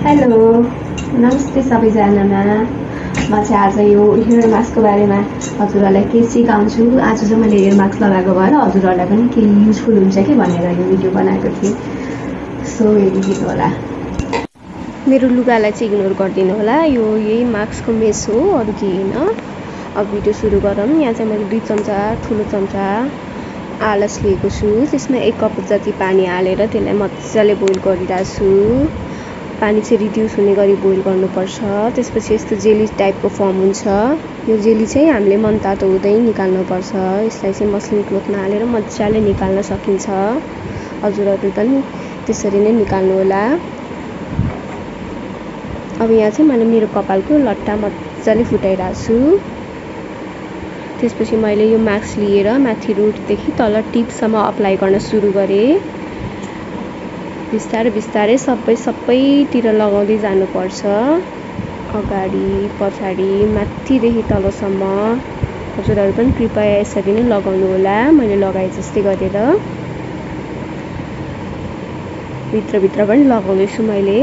Hello नमस्ते सबैजनामा म चाहिँ आज यो हेयर मास्कको बारेमा हजुरहरूलाई के सिकाउँछु। आज चाहिँ मैले हेयर मास्क लगाएको भएर हजुरहरूलाई पनि केही युजफुल हुन्छ कि भनेर यो भिडियो बनाएको थिएँ। सो हेरिदिनु होला। मेरो लुगालाई चाहिँ इग्नोर गरिदिनु होला। यो यही मास्कको मेस हो, अरू केही होइन। अब भिडियो सुरु गरौँ। यहाँ चाहिँ मैले 2 चम्चा ठुलो चम्चा आलस लिएको छु। त्यसमा 1 कप जति पानी हालेर त्यसलाई मजाले बोइल गरिरहेको छु। पानी चाहिँ रिड्युस हुने गरी बोइल गर्नुपर्छ। त्यसपछि यस्तो जेली टाइपको फर्म हुन्छ। यो जेली चाहिँ हामीले मनतातो हुँदै निकाल्नुपर्छ। यसलाई चाहिँ मस्लिन क्लोथमा हालेर मजाले निकाल्न सकिन्छ। हजुरहरूले पनि त्यसरी नै निकाल्नु होला। अब यहाँ चाहिँ मैले मेरो कपालको लट्टा मजाले फुटाइरहेको छु। त्यसपछि मैले यो मास्क लिएर माथि रुटदेखि तल टिपसम्म अप्लाई गर्न सुरु गरेँ। बिस्तारै बिस्तारै सबैतिर लगाउँदै जानुपर्छ। अगाडि पछाडि माथिदेखि तलसम्म। हजुरहरू पनि कृपया यसरी नै लगाउनु होला। मैले लगाए जस्तै गरेर भित्र पनि लगाउँदैछु मैले।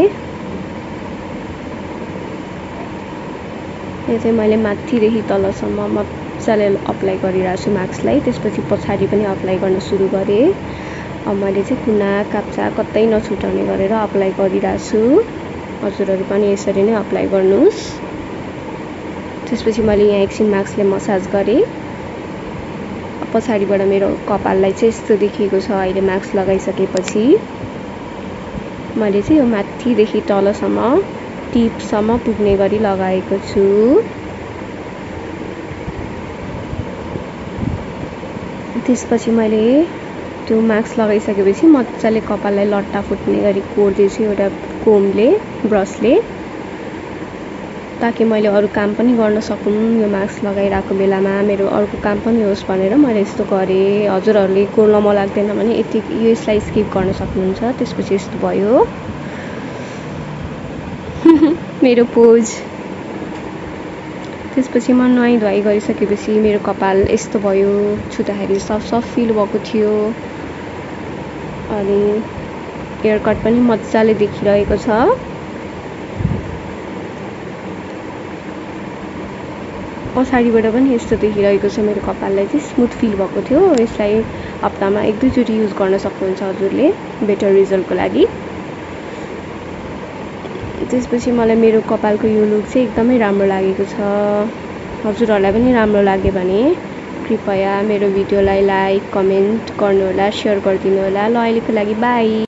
यो चाहिँ मैले माथिदेखि तलसम्म मजाले अप्लाई गरिरहेको छु मास्कलाई। त्यसपछि पछाडि पनि अप्लाई गर्न सुरु गरेँ। अब मैले चाहिँ कुना काप्चा कतै नछुटाउने गरेर अप्लाई गरिरहेको छु। हजुरहरू पनि यसरी नै अप्लाई गर्नुहोस्। त्यसपछि मैले यहाँ एकछिन मास्कले मसाज गरेँ। पछाडिबाट मेरो कपाललाई चाहिँ यस्तो देखिएको छ अहिले मास्क लगाइसकेपछि। मैले चाहिँ यो माथिदेखि तलसम्म टिपसम्म पुग्ने गरी लगाएको छु। त्यसपछि मैले त्यो मास्क लगाइसकेपछि मजाले कपाललाई लट्टा फुट्ने गरी कोर्दैछु एउटा कोमले, ब्रसले, ताकि मैले अरू काम पनि गर्न सकूँ। यो मास्क लगाइरहेको बेलामा मेरो अर्को काम पनि होस् भनेर मैले यस्तो गरेँ। हजुरहरूले कोर्न मन लाग्दैन भने यसलाई स्किप गर्न सक्नुहुन्छ। त्यसपछि यस्तो भयो मेरो पोज। त्यसपछि म नुहाइ धुवाइ गरिसकेपछि मेरो कपाल यस्तो भयो। छुँदाखेरि सफ्ट फिल भएको थियो। अनि हेयर कट पनि मजाले देखिरहेको छ। पछाडिबाट पनि यस्तो देखिरहेको छ। मेरो कपाललाई चाहिँ स्मुथ फिल भएको थियो। यसलाई हप्तामा 1-2 चोटि युज गर्न सक्नुहुन्छ हजुरले बेटर रिजल्टको लागि। त्यसपछि मलाई मेरो कपालको यो लुक चाहिँ एकदमै राम्रो लागेको छ। हजुरहरूलाई पनि राम्रो लाग्यो भने कृपया मेरो भिडियोलाई लाइक, कमेन्ट गर्नुहोला, सेयर गरिदिनु होला। ल अहिलेको लागि बाई।